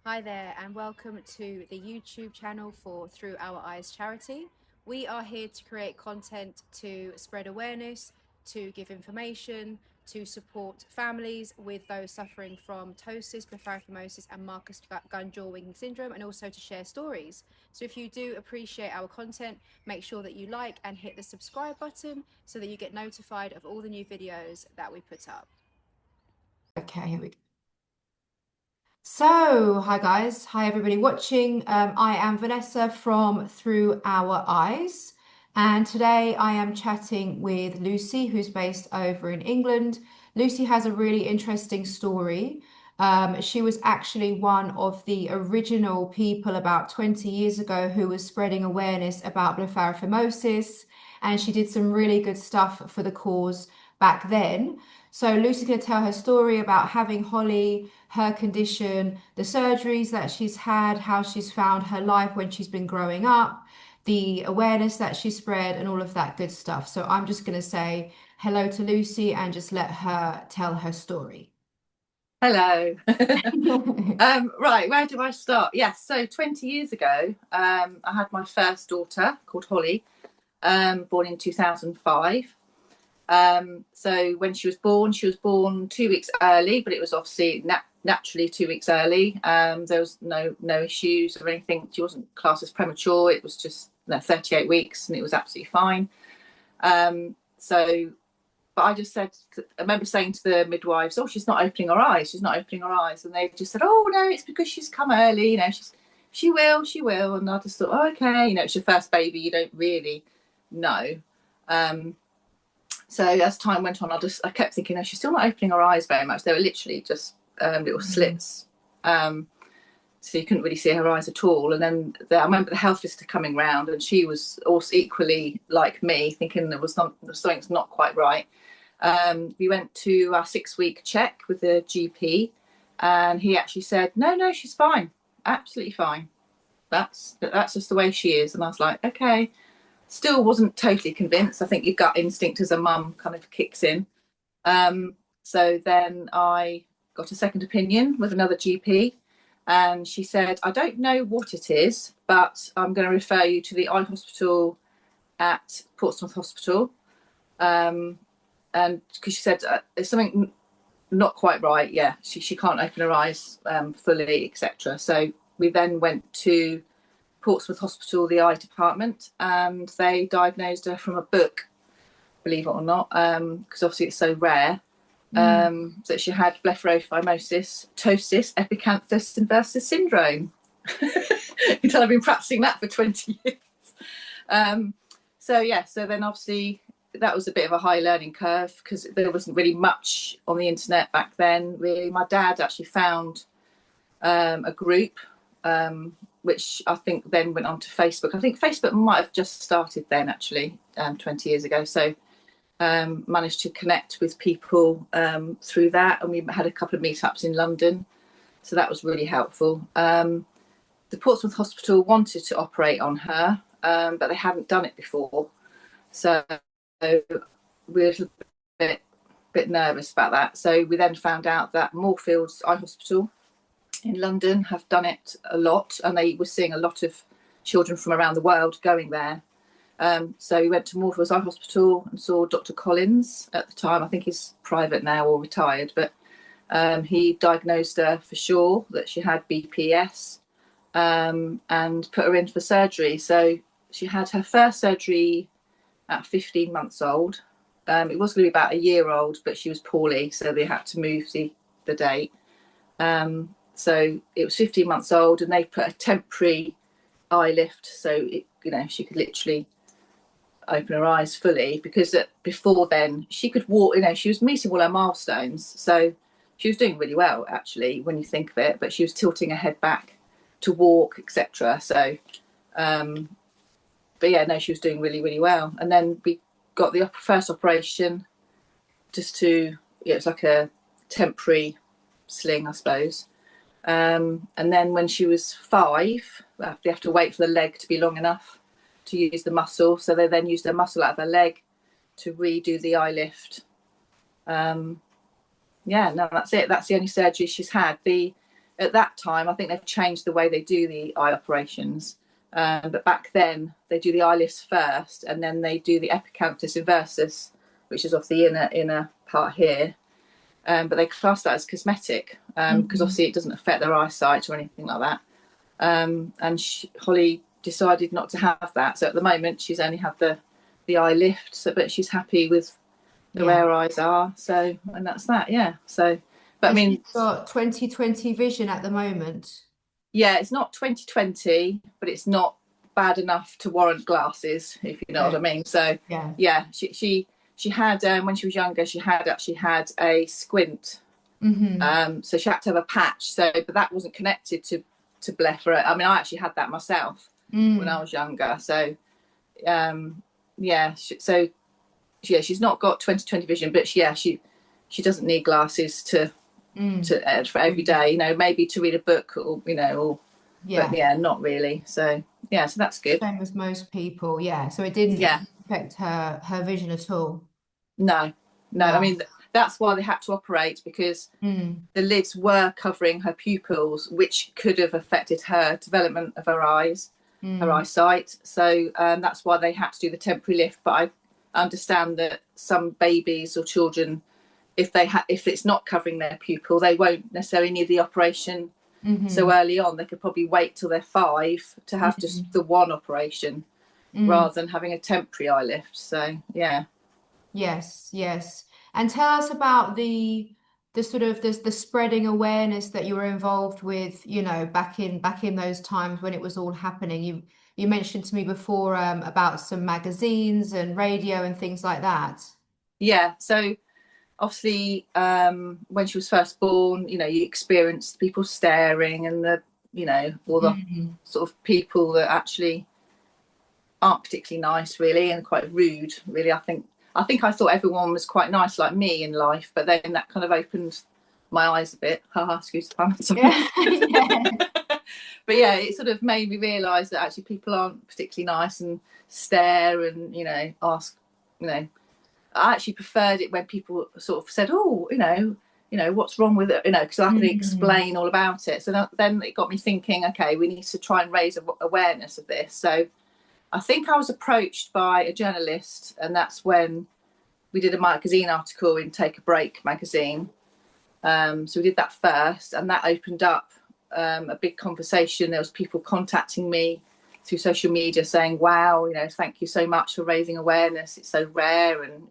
Hi there, and welcome to the YouTube channel for Through Our Eyes charity. We are here to create content to spread awareness, to give information, to support families with those suffering from ptosis, blepharophimosis, and Marcus Gunn-Jaw-Wing syndrome, and also to share stories. So if you do appreciate our content, make sure that you like and hit the subscribe button so that you get notified of all the new videos that we put up. Okay, here we go. So, hi guys, hi everybody watching. I am Vanessa from Through Our Eyes, and today I am chatting with Lucy, who's based over in England. Lucy has a really interesting story. She was actually one of the original people about 20 years ago who was spreading awareness about blepharophimosis, and she did some really good stuff for the cause back then. So Lucy's going to tell her story about having Holly, her condition, the surgeries that she's had, how she's found her life when she's been growing up, the awareness that she spread, and all of that good stuff. So I'm just going to say hello to Lucy and just let her tell her story. Hello. Right, where do I start? Yes, so 20 years ago, I had my first daughter called Holly, born in 2005. So when she was born 2 weeks early, but it was obviously naturally 2 weeks early. There was no issues or anything. She wasn't classed as premature. It was just 38 weeks, and it was absolutely fine. So, but I just said, I remember saying to the midwives, "Oh, she's not opening her eyes. She's not opening her eyes," and they just said, "Oh no, it's because she's come early. She will." And I just thought, oh, okay, it's your first baby. You don't really know. So as time went on, I kept thinking, no, she's still not opening her eyes very much. They were literally just little slits. So you couldn't really see her eyes at all. And then I remember the health visitor coming round, and she was also equally like me, thinking something's not quite right. We went to our 6-week check with the GP, and he actually said, no, she's fine, absolutely fine. That's just the way she is. And I was like, okay. Still wasn't totally convinced. I think your gut instinct as a mum kind of kicks in. So then I got a second opinion with another GP, and she said, I don't know what it is, but I'm going to refer you to the eye hospital at Portsmouth Hospital. And because she said there's something not quite right. Yeah, she can't open her eyes fully, etc. So we then went to Portsmouth Hospital, the eye department, and they diagnosed her from a book, believe it or not, because obviously it's so rare, that she had blepharophimosis, ptosis, epicanthus inversus syndrome. You can tell I've been practicing that for 20 years. So then obviously that was a bit of a high learning curve because there wasn't really much on the internet back then. Really, my dad actually found a group which I think then went on to Facebook. I think Facebook might have just started then, actually, 20 years ago. So managed to connect with people through that. And we had a couple of meetups in London. So that was really helpful. The Portsmouth Hospital wanted to operate on her, but they hadn't done it before. So we were a bit nervous about that. So we then found out that Moorfields Eye Hospital in London have done it a lot, and they were seeing a lot of children from around the world going there. So we went to Moorfields Eye Hospital and saw Dr. Collins at the time. I think he's private now or retired, but he diagnosed her for sure that she had BPES, and put her in for surgery. So she had her first surgery at 15 months old. It was going to be about a year old, but she was poorly, so they had to move the date. So it was 15 months old, and they put a temporary eye lift, so she could literally open her eyes fully, because before then she could walk. She was meeting all her milestones, so she was doing really well actually when you think of it. But she was tilting her head back to walk, etc. So, but yeah, no, she was doing really, really well. And then we got the first operation, just to it's like a temporary sling, I suppose. And then when she was 5, they have to wait for the leg to be long enough to use the muscle. So they then used the muscle out of her leg to redo the eye lift. That's it. That's the only surgery she's had. The at that time, I think they've changed the way they do the eye operations. But back then, they do the eye lifts first, and then they do the epicanthus inversus, which is off the inner part here. But they class that as cosmetic because obviously it doesn't affect their eyesight or anything like that. And Holly decided not to have that. So at the moment, she's only had the eye lift. So, but she's happy with the way her eyes are. So, and that's that. Yeah. So, but I mean, she's got 20/20 vision at the moment. yeah, it's not 20/20, but it's not bad enough to warrant glasses, if you know what I mean. So, yeah, she had when she was younger, she actually had a squint. So she had to have a patch. So, but that wasn't connected to blepharospasm. I mean, I actually had that myself when I was younger. So, yeah, so yeah, she's not got 20/20 vision, but she doesn't need glasses for every day. You know, maybe to read a book or but yeah, not really. So yeah, so that's good. Same as most people. Yeah, so it didn't affect her vision at all. No. I mean, that's why they had to operate, because the lids were covering her pupils, which could have affected her development of her eyes, her eyesight. So that's why they had to do the temporary lift. But I understand that some babies or children, if it's not covering their pupil, they won't necessarily need the operation so early on. They could probably wait till they're 5 to have just the one operation rather than having a temporary eye lift. So yeah. Yes. And tell us about the sort of the spreading awareness that you were involved with, back in those times when it was all happening. You mentioned to me before about some magazines and radio and things like that. Yeah. So obviously, when she was first born, you experienced people staring and all the sort of people that actually aren't particularly nice, really, and quite rude, really. I think I thought everyone was quite nice like me in life, but then that kind of opened my eyes a bit. Excuse the pun. But yeah, it sort of made me realise that actually people aren't particularly nice and stare and ask. I actually preferred it when people sort of said, "Oh, what's wrong with it?" Because I could explain all about it. So then it got me thinking, okay, we need to try and raise awareness of this. So I think I was approached by a journalist, and that's when we did a magazine article in Take a Break magazine. So we did that first, and that opened up a big conversation. There was people contacting me through social media saying, "Wow, thank you so much for raising awareness. It's so rare," and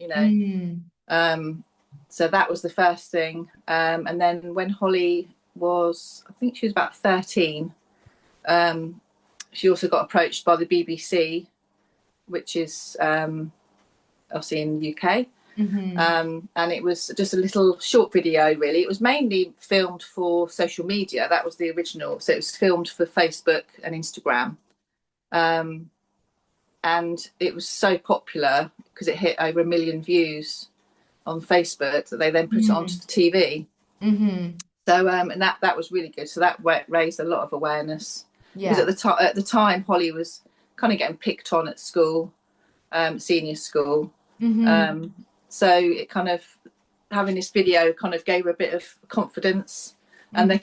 so that was the first thing. And then when Holly was, I think she was about 13. She also got approached by the BBC, which is obviously in the UK. And it was just a little short video, really. It was mainly filmed for social media. That was the original. So it was filmed for Facebook and Instagram. And it was so popular because it hit over 1 million views on Facebook that they then put it onto the TV. So and that was really good. So that raised a lot of awareness. Because at the time, Holly was kind of getting picked on at school, senior school. So it kind of, having this video kind of gave her a bit of confidence. And they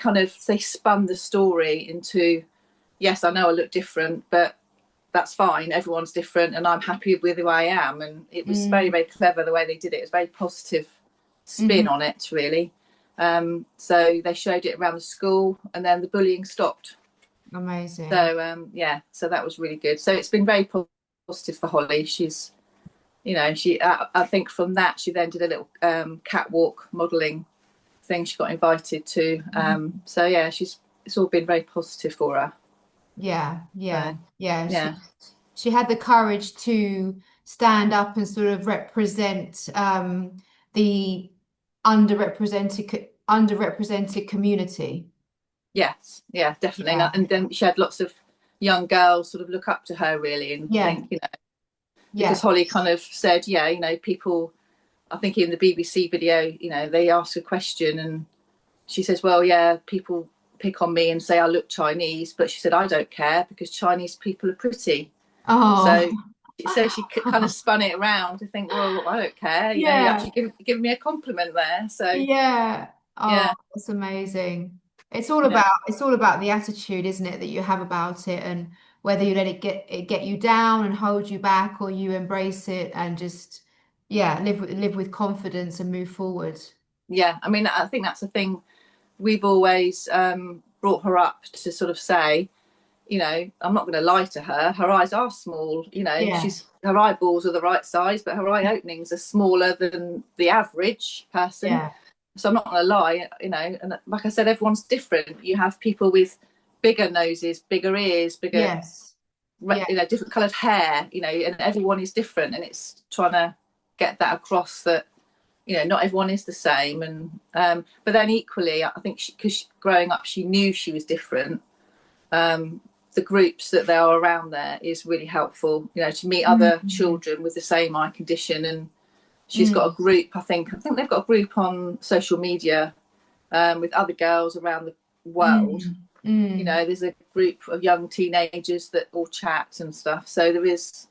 spun the story into, yes, I know I look different, but that's fine. Everyone's different, and I'm happy with who I am. And it was very, very clever the way they did it. It was a very positive spin on it, really. So they showed it around the school, and then the bullying stopped. Amazing. So so that was really good. So it's been very positive for Holly. She's, I think from that she then did a little catwalk modelling thing she got invited to. So yeah, it's all been very positive for her. Yeah. She had the courage to stand up and sort of represent the underrepresented community. Yes, yeah, definitely. And then she had lots of young girls sort of look up to her, really, and think, because Holly kind of said, people, I think in the BBC video, they ask a question and she says, well, yeah, people pick on me and say I look Chinese, but she said, I don't care because Chinese people are pretty. So she kind of spun it around to think, well, I don't care. You actually give me a compliment there. So yeah. That's amazing. You know, it's all about the attitude, isn't it, that you have about it, and whether you let it get you down and hold you back, or you embrace it and just yeah, live with confidence and move forward. yeah. I mean, I think that's the thing. We've always brought her up to sort of say, you know, I'm not going to lie to her. Her eyes are small. You know, Yeah, her eyeballs are the right size, but her eye openings are smaller than the average person. yeah, So I'm not going to lie. You know, and like I said, everyone's different. You have people with bigger noses, bigger ears, bigger, yes, yeah, you know, different coloured hair. You know, and everyone is different, and it's trying to get that across that, you know, not everyone is the same. And but then equally, I think because growing up she knew she was different. The groups that they are around there is really helpful, you know, to meet other mm, children with the same eye condition. And she's got a mm, group, I think they've got a group on social media, with other girls around the world. mm, You mm, know, there's a group of young teenagers that all chat and stuff, so there is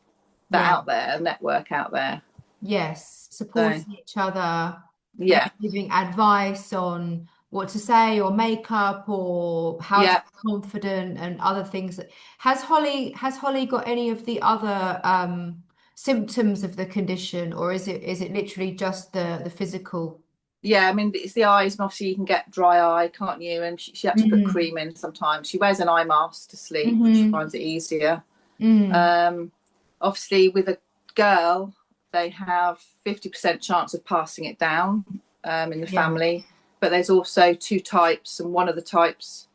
that yeah. out there, a network out there. Yes, So supporting each other, maybe yeah, giving advice on what to say or makeup or how to yeah. be confident and other things. Has Holly got any of the other symptoms of the condition, or is it literally just the physical? Yeah, I mean, it's the eyes, and obviously you can get dry eye, can't you? And she had to put Mm, cream in sometimes. She wears an eye mask to sleep, which she mm-hmm, finds it easier. mm, Um, Obviously, with a girl, they have 50% chance of passing it down in the yeah, family. But there's also two types, and one of the types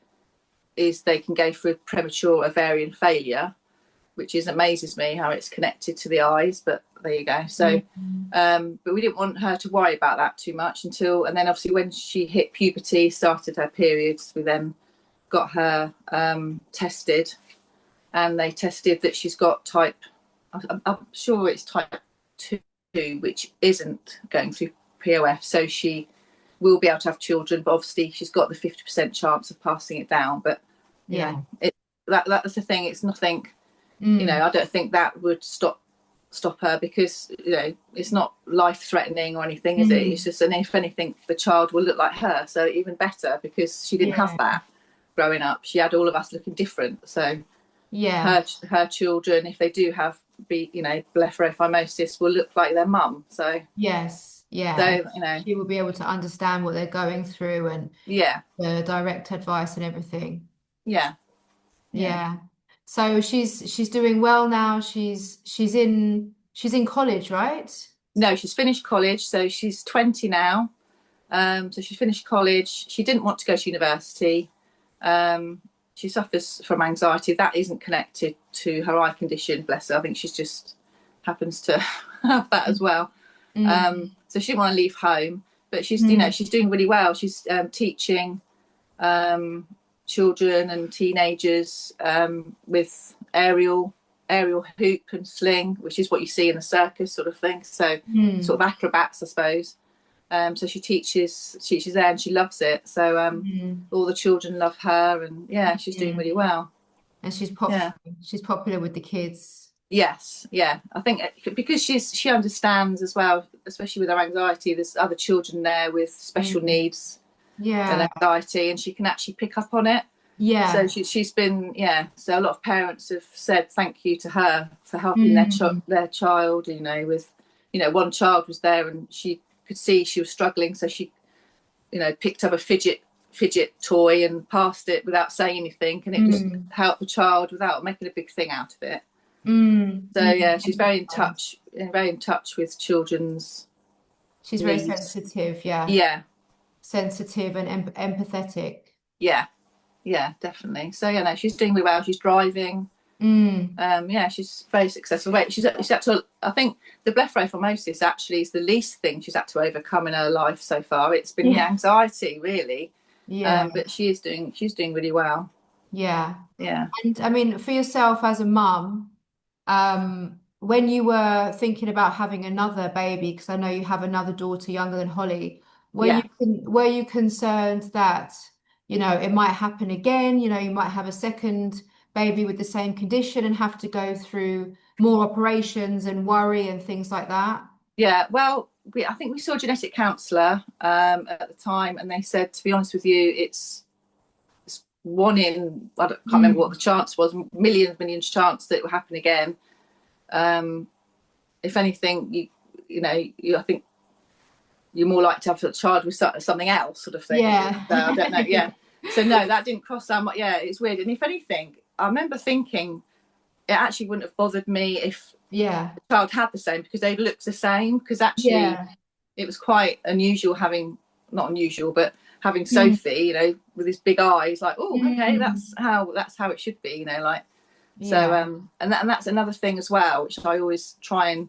is they can go through premature ovarian failure, which is amazes me how it's connected to the eyes. But there you go. So, mm, but we didn't want her to worry about that too much until, and then obviously when she hit puberty, started her periods, we then got her tested, and they tested that she's got type, I'm sure it's type 2, which isn't going through POF. So she will be able to have children, but obviously she's got the 50% chance of passing it down. But, you know, yeah, that's the thing. It's nothing, you know, mm, I don't think that would stop her, because, you know, it's not life threatening or anything, is it? It's mm, just, and if anything, the child will look like her. So even better, because she didn't have yeah, that growing up. She had all of us looking different. So yeah, her children, if they do have you know, blepharophimosis, will look like their mum. yes, yeah. And So you know, she will be able to understand what they're going through and yeah, the direct advice and everything. yeah, yeah. Yeah. So she's doing well now. She's in college, right? No, she's finished college, so she's 20 now. So she's finished college. She didn't want to go to university. Um, she suffers from anxiety that isn't connected to her eye condition. Bless her. I think she's just happens to have that as well. Mm, So she didn't want to leave home, but she's, you know, mm, she's doing really well. She's teaching um, children and teenagers with aerial hoop and sling, which is what you see in the circus sort of thing. So sort mm, of acrobats, I suppose. So she teaches there, and she loves it. So mm. all the children love her, and yeah, she's doing Yeah. really well. And Yeah. she's popular with the kids. Yes, yeah. I think because she understands as well, especially with her anxiety. There's other children there with special Mm. needs and Yeah. anxiety, and she can actually pick up on it. So Yeah. she's been, yeah. So a lot of parents have said thank you to her for helping Mm. their child. You know, with, you know, one child was there and she could see she was struggling, so she, you know, picked up a fidget toy and passed it without saying anything, and it just Mm. helped the child without making a big thing out of it. Mm. So Mm. yeah, she's very in touch with children's She's very needs. sensitive, yeah. Yeah, Sensitive and empathetic. yeah, yeah, definitely. So yeah, no, she's doing really well. She's driving. Mm. Yeah, she's very successful. Wait, she's had to. I think the blepharophimosis actually is the least thing she's had to overcome in her life so far. It's been the Yeah. anxiety, really. Yeah. But she's doing really well. Yeah. Yeah, And I mean, for yourself as a mum, when you were thinking about having another baby, because I know you have another daughter younger than Holly, yeah, were you concerned that, you know, it might happen again, you know, you might have a second baby with the same condition and have to go through more operations and worry and things like that? yeah. Well, I think we saw a genetic counsellor at the time, and they said, to be honest with you, it's one in, I can't remember what the chance was, millions chance that it will happen again. If anything, I think you're more likely to have a child with something else, sort of thing. Yeah. So I don't know. Yeah. So no, that didn't cross our mind. Yeah, it's weird. And if anything, I remember thinking it actually wouldn't have bothered me if Yeah. the child had the same, because they looked the same. Because actually, it was quite unusual having, not unusual, but having Sophie, with his big eyes, like, oh, okay, that's how it should be, like. So and that's another thing as well, which I always try and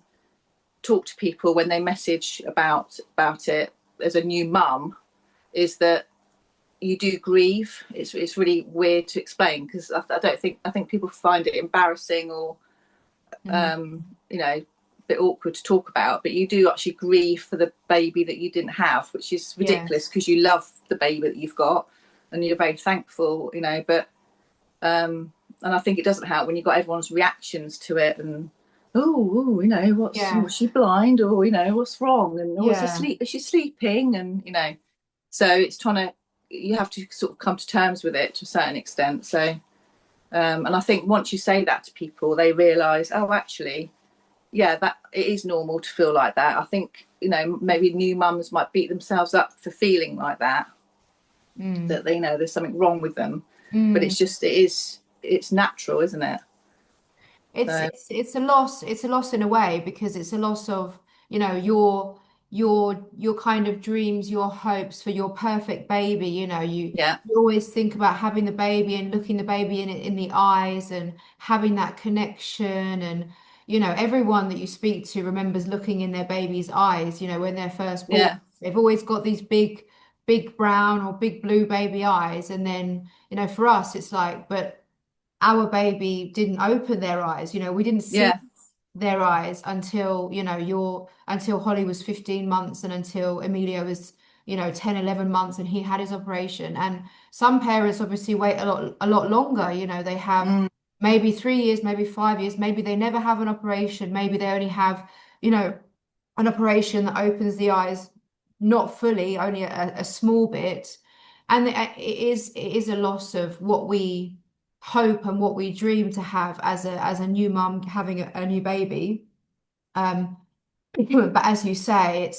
talk to people when they message about it as a new mum, is that you do grieve. It's really weird to explain, because I think people find it embarrassing or a bit awkward to talk about, but you do actually grieve for the baby that you didn't have, which is ridiculous, because you love the baby that you've got and you're very thankful, but and I think it doesn't help when you've got everyone's reactions to it, and was she blind, or what's wrong, and is she sleeping, and so it's you have to sort of come to terms with it to a certain extent. So and I think once you say that to people, they realise, oh, actually, that it is normal to feel like that. I think maybe new mums might beat themselves up for feeling like that, that they know there's something wrong with them, but it's natural, isn't it? It's a loss. It's a loss in a way, because it's a loss of, your kind of dreams, your hopes for your perfect baby. You always think about having the baby and looking the baby in the eyes and having that connection. And everyone that you speak to remembers looking in their baby's eyes, when they're first born. Yeah. They've always got these big brown or big blue baby eyes. And then, for us, it's like, but our baby didn't open their eyes. We didn't see their eyes until, until Holly was 15 months and until Emilio was, 10, 11 months and he had his operation. And some parents obviously wait a lot longer. They have maybe 3 years, maybe 5 years, maybe they never have an operation. Maybe they only have, an operation that opens the eyes, not fully, only a small bit. And it is a loss of what we hope and what we dream to have as a new mum having a new baby. But as you say,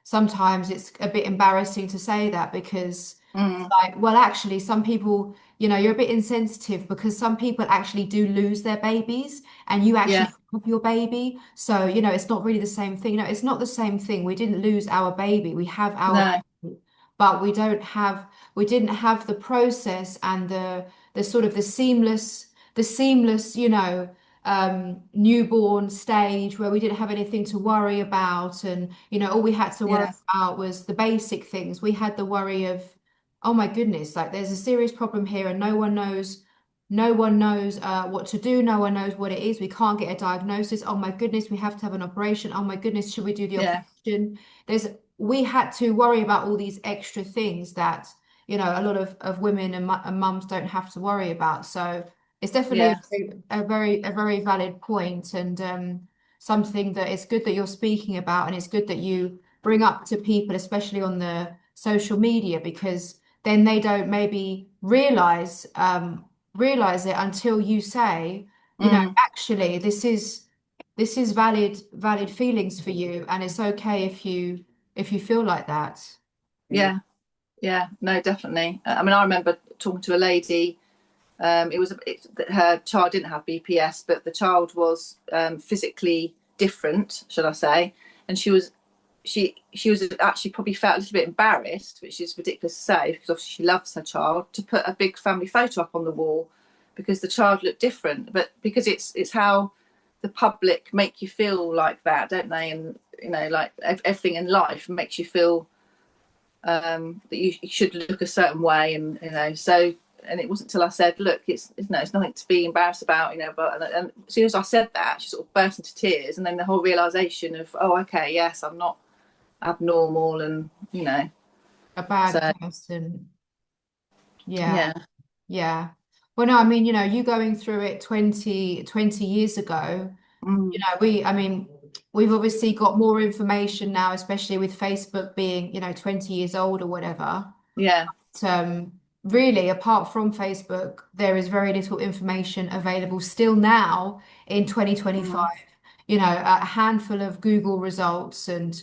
sometimes it's a bit embarrassing to say that, because it's like, well, actually, some people, you're a bit insensitive, because some people actually do lose their babies and you actually have your baby. So, it's not really the same thing. No, it's not the same thing. We didn't lose our baby. We have our baby, but we didn't have the process and the sort of the seamless, newborn stage where we didn't have anything to worry about. And, all we had to worry about was the basic things. We had the worry of, oh my goodness, like there's a serious problem here and no one knows what to do. No one knows what it is. We can't get a diagnosis. Oh my goodness, we have to have an operation. Oh my goodness, should we do the operation? We had to worry about all these extra things that, a lot of women and mums don't have to worry about. So it's definitely a very valid point, and something that it's good that you're speaking about, and it's good that you bring up to people, especially on the social media, because then they don't maybe realize it until you say, actually, this is valid feelings for you, and it's okay if you feel like that. No, definitely. I mean, I remember talking to a lady. Her child didn't have BPS, but the child was physically different, should I say? And she was actually probably felt a little bit embarrassed, which is ridiculous to say, because obviously she loves her child, to put a big family photo up on the wall because the child looked different. But because it's how the public make you feel like that, don't they? And like everything in life makes you feel that you should look a certain way, and so. And it wasn't until I said, look, it's nothing to be embarrassed about, but and as soon as I said that, she sort of burst into tears, and then the whole realization of, oh, okay, yes, I'm not abnormal, and A bad so person. Yeah. Well, no, I mean, you going through it 20 years ago, I mean, we've obviously got more information now, especially with Facebook being, 20 years old or whatever. yeah But, really, apart from Facebook, there is very little information available still now in 2025. Mm. You know, a handful of Google results and,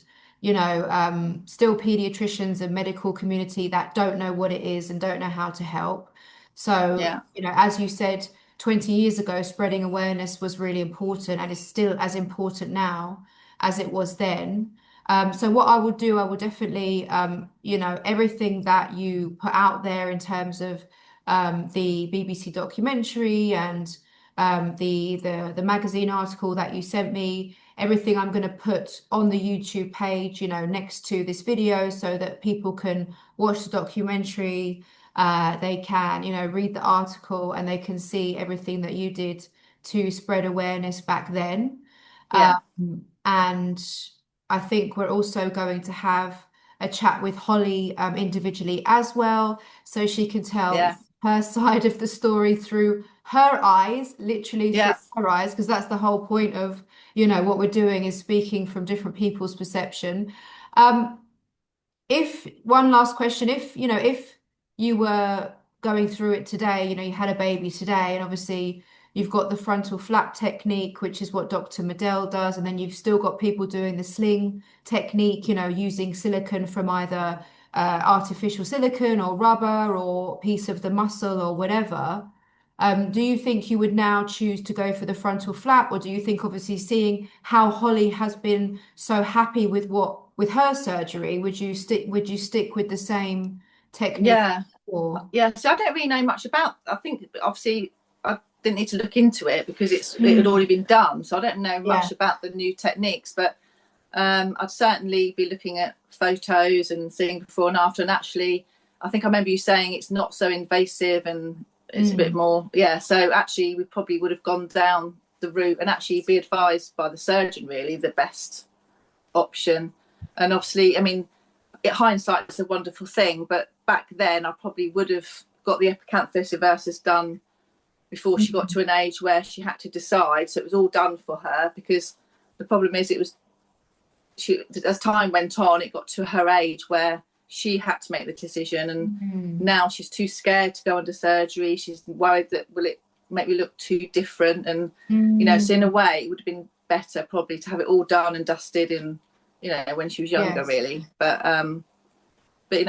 still pediatricians and medical community that don't know what it is and don't know how to help. So, Yeah, as you said, 20 years ago, spreading awareness was really important and is still as important now as it was then. So what I will do, I will definitely, everything that you put out there in terms of the BBC documentary and the magazine article that you sent me, everything I'm going to put on the YouTube page, next to this video so that people can watch the documentary. They can, read the article and they can see everything that you did to spread awareness back then. yeah, And I think we're also going to have a chat with Holly individually as well, so she can tell yeah, her side of the story through her eyes, literally through yeah, her eyes, because that's the whole point of, what we're doing is speaking from different people's perception. Um, if one last question, if you were going through it today, you had a baby today, and obviously you've got the frontal flap technique, which is what Dr. Medell does, and then you've still got people doing the sling technique, using silicone from either artificial silicone or rubber or piece of the muscle or whatever. Do you think you would now choose to go for the frontal flap, or do you think, obviously, seeing how Holly has been so happy with her surgery, would you stick with the same technique? yeah, Or yeah. So I don't really know much about. I think obviously I didn't need to look into it because it had already Mm, been done. So I don't know yeah, much about the new techniques, but I'd certainly be looking at photos and seeing before and after. And actually, I think I remember you saying it's not so invasive and it's a bit mm, more, yeah. So actually, we probably would have gone down the route and actually be advised by the surgeon, really, the best option. And obviously, I mean, hindsight is a wonderful thing, but back then I probably would have got the epicanthosis eversus done before she got mm, to an age where she had to decide. So it was all done for her because the problem is as time went on, it got to her age where she had to make the decision, and mm, now she's too scared to go under surgery. She's worried that will it make me look too different, and so in a mm, way, it would have been better probably to have it all done and dusted in, when she was younger, yes, really. But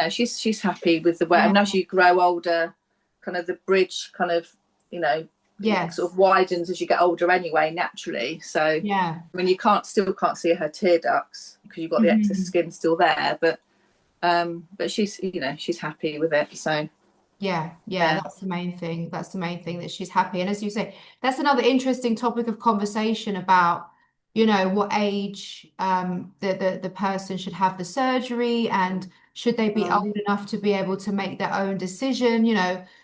she's happy with the way. yeah, And as you grow older, kind of the bridge kind of, you know, sort yes, of widens as you get older anyway, naturally. So I yeah. mean, you still can't see her tear ducts because you've got the excess Mhm. skin still there. But she's happy with it. So Yeah, yeah, yeah. that's the main thing. That's the main thing, that she's happy. And as you say, that's another interesting topic of conversation about, what age the person should have the surgery, and should they be Mm, old enough to be able to make their own decision?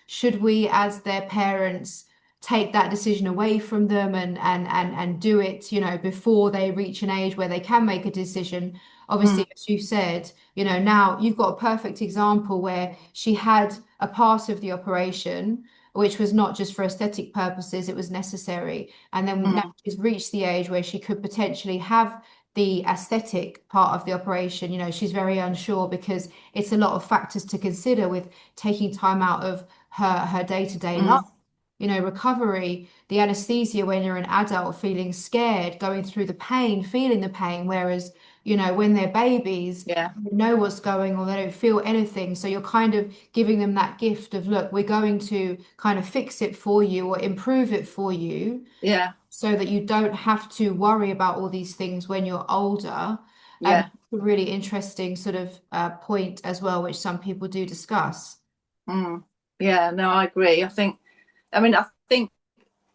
Should we as their parents take that decision away from them and do it, before they reach an age where they can make a decision? mm, Obviously, as you said, now you've got a perfect example where she had a part of the operation, which was not just for aesthetic purposes, it was necessary. And then now mm, she's reached the age where she could potentially have the aesthetic part of the operation. She's very unsure because it's a lot of factors to consider with taking time out of her day-to-day life. mm, Recovery, the anesthesia when you're an adult, feeling scared, going through the pain, feeling the pain, whereas when they're babies, yeah, they don't know what's going on, they don't feel anything. So you're kind of giving them that gift of, look, we're going to kind of fix it for you or improve it for you yeah, so that you don't have to worry about all these things when you're older. yeah. A really interesting sort of point as well, which some people do discuss. Mm. Yeah, no, I agree. I think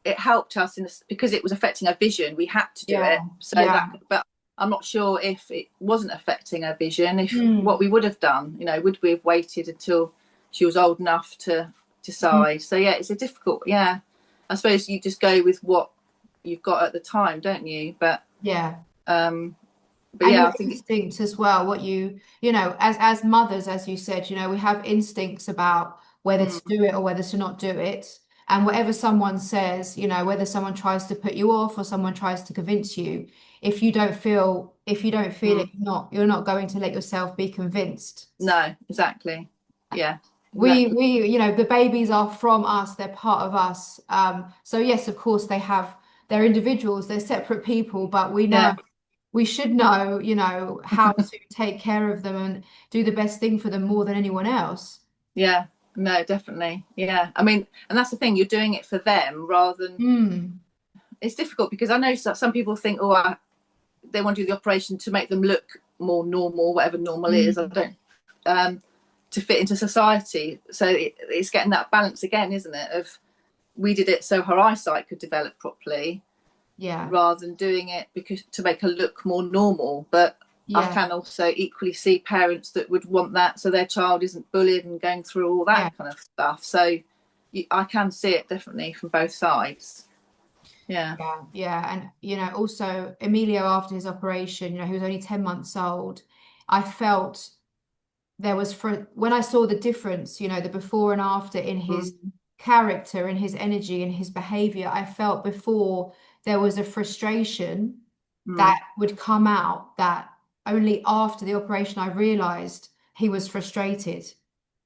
it helped us in this because it was affecting her vision. We had to do Yeah, it. So yeah. that, but I'm not sure if it wasn't affecting her vision, if what Mm. we would have done, would we have waited until she was old enough to Mm. decide? So yeah, it's a difficult, yeah. I suppose you just go with what you've got at the time, don't you? But Yeah. um, but And yeah, your I think instinct as well, what as mothers, as you said, we have instincts about whether to mm, do it or whether to not do it. And whatever someone says, whether someone tries to put you off or someone tries to convince you, if you don't feel it, mm, you're not going to let yourself be convinced. no, exactly. Yeah, exactly. you know, the babies are from us, they're part of us. So yes, of course, they're individuals, they're separate people, but Yeah. we should know, you know, how to take care of them and do the best thing for them more than anyone else. Yeah. No, definitely. Yeah. I mean, and that's the thing, you're doing it for them rather than, Mm, it's difficult because I know some people think, oh, they want to do the operation to make them look more normal, whatever normal is. I mm, don't, to fit into society. So it's getting that balance again, isn't it? Of we did it so her eyesight could develop properly, yeah, rather than doing it because to make her look more normal. But I yeah, can also equally see parents that would want that so their child isn't bullied and going through all that yeah. kind of stuff. So I can see it definitely from both sides. Yeah. Yeah, yeah. And, you know, also Emilio, after his operation, you know, he was only 10 months old. I felt there was, for when I saw the difference, you know, the before and after in his Mm, character, in his energy, in his behavior, I felt before there was a frustration that mm. would come out that only after the operation I realized he was frustrated. Because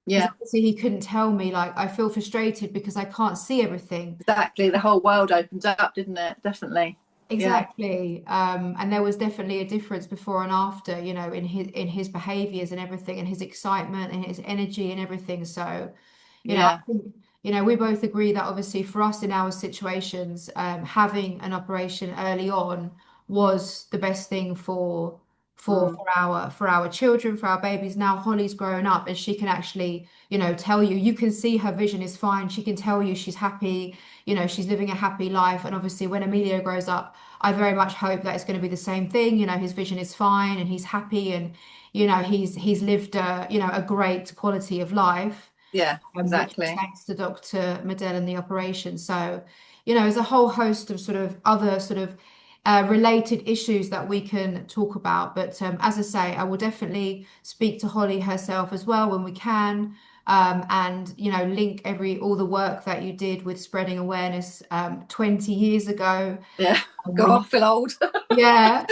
Yeah, obviously he couldn't tell me, like, I feel frustrated because I can't see everything. exactly. The whole world opened up, didn't it? Definitely. Yeah. Exactly. And there was definitely a difference before and after, you know, in his behaviors and everything and his excitement and his energy and everything. So, you know, I Yeah. think, you know, we both agree that obviously for us in our situations, having an operation early on was the best thing Mm, for our children, for our babies. Now Holly's grown up and she can actually, you know, tell you, you can see her vision is fine. She can tell you she's happy, you know, she's living a happy life. And obviously when Emilio grows up, I very much hope that it's going to be the same thing. You know, his vision is fine and he's happy and, you know, he's lived a, you know, a great quality of life, yeah, which is exactly. thanks to Dr. Medell and the operation. So, you know, there's a whole host of sort of other sort of related issues that we can talk about. But as I say, I will definitely speak to Holly herself as well when we can. And you know, link all the work that you did with spreading awareness 20 years ago Yeah. when God, I feel old. yeah,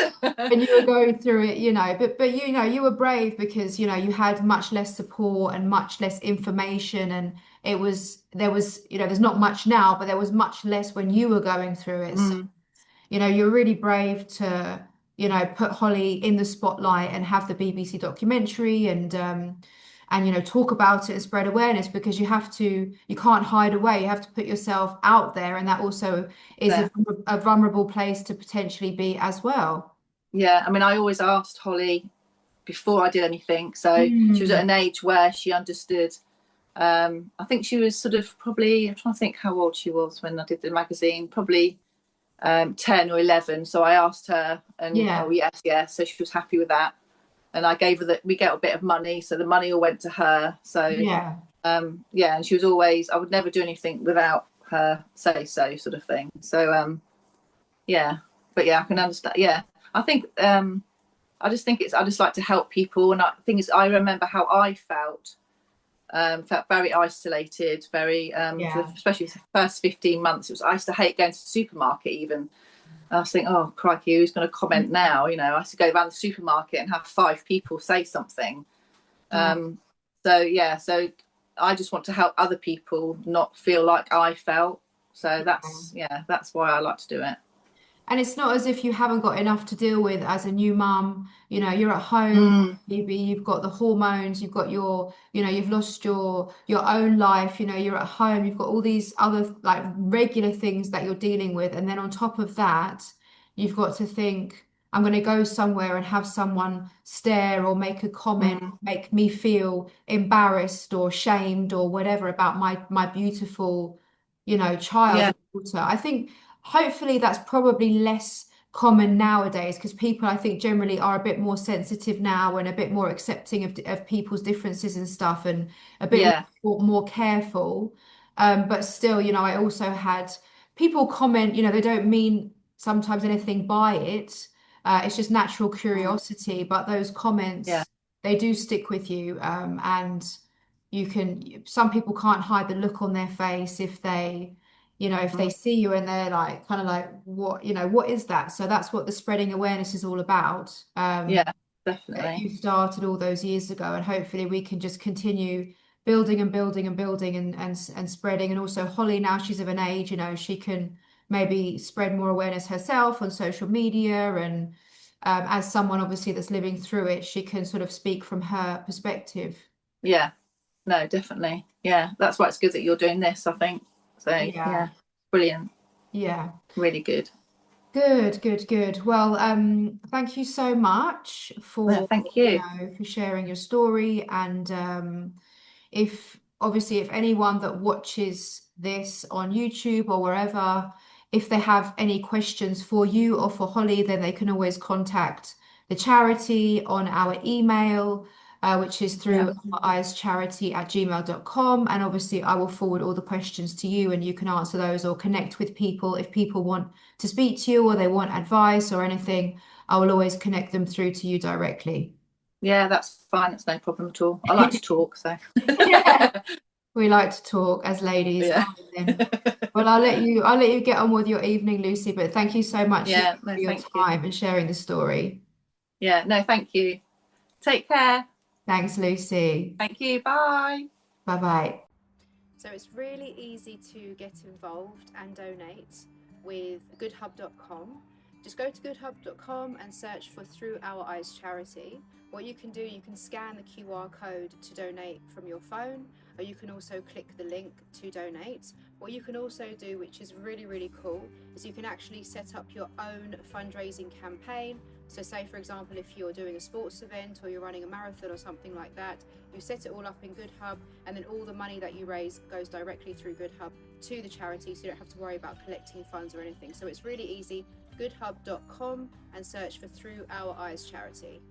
when you were going through it, you know, but you know, you were brave because, you know, you had much less support and much less information and there was, you know, there's not much now, but there was much less when you were going through it. So, Mm, you know, you're really brave to, you know, put Holly in the spotlight and have the BBC documentary and you know, talk about it and spread awareness because you can't hide away. You have to put yourself out there, and that also is there. a vulnerable place to potentially be as well. Yeah. I mean, I always asked Holly before I did anything. So she was at Mm. an age where she understood. I think she was sort of probably, I'm trying to think how old she was when I did the magazine, probably 10 or 11. So I asked her, and oh, Yeah, yes, yes. So she was happy with that. And I gave her that, we get a bit of money. So the money all went to her. So, yeah. yeah. And she was always, I would never do anything without her say so, sort of thing. So, yeah. But yeah, I can understand. Yeah. I think, I just think I just like to help people. And I think I remember how I felt very isolated, very, Yeah. especially for the first 15 months. I used to hate going to the supermarket even. I was thinking, oh, crikey, who's going to comment now? You know, I used to go around the supermarket and have 5 people say something. Oh. So, yeah, so I just want to help other people not feel like I felt. So yeah, that's why I like to do it. And it's not as if you haven't got enough to deal with as a new mum. You know, you're at home, Mm, maybe you've got the hormones, you've got you know, you've lost your own life, you know, you're at home, you've got all these other like regular things that you're dealing with. And then on top of that, you've got to think, I'm going to go somewhere and have someone stare or make a comment, mm, make me feel embarrassed or shamed or whatever about my beautiful, you know, child yeah, or daughter. I think hopefully that's probably less common nowadays because people I think generally are a bit more sensitive now and a bit more accepting of people's differences and stuff and a bit yeah, more careful. But still, you know, I also had people comment, you know, they don't mean sometimes anything by it. It's just natural mm, curiosity, but those yeah, comments, they do stick with you. And some people can't hide the look on their face if they, you know, if they mm, see you and they're like, kind of like, what, you know, what is that? So that's what the spreading awareness is all about. yeah, That definitely. you started all those years ago, and hopefully we can just continue building and building and building and spreading. And also Holly, now she's of an age, she can maybe spread more awareness herself on social media. And as someone obviously that's living through it, she can sort of speak from her perspective. Yeah, no, definitely. Yeah, that's why it's good that you're doing this, I think. So yeah, brilliant. Yeah. Really good. Good. Well, thank you so much for, thank you. For sharing your story. And if anyone that watches this on YouTube or wherever, if they have any questions for you or for Holly, then they can always contact the charity on our email, which is through oureyescharity@gmail.com. And obviously, I will forward all the questions to you and you can answer those or connect with people. If people want to speak to you or they want advice or anything, I will always connect them through to you directly. Yeah, that's fine. It's no problem at all. I like to talk, so. Yeah, we like to talk as ladies. Yeah. Well, I'll let you get on with your evening, Lucy, but thank you so much Yeah, for no, your thank you. time and sharing the story. Yeah, no, thank you. Take care. Thanks, Lucy. Thank you. Bye. Bye-bye. So it's really easy to get involved and donate with goodhub.com. Just go to goodhub.com and search for Through Our Eyes Charity. What you can do, you can scan the QR code to donate from your phone, or you can also click the link to donate. What you can also do, which is really, really cool, is you can actually set up your own fundraising campaign. So say, for example, if you're doing a sports event or you're running a marathon or something like that, you set it all up in GoodHub, and then all the money that you raise goes directly through GoodHub to the charity, so you don't have to worry about collecting funds or anything. So it's really easy. goodhub.com and search for Through Our Eyes Charity.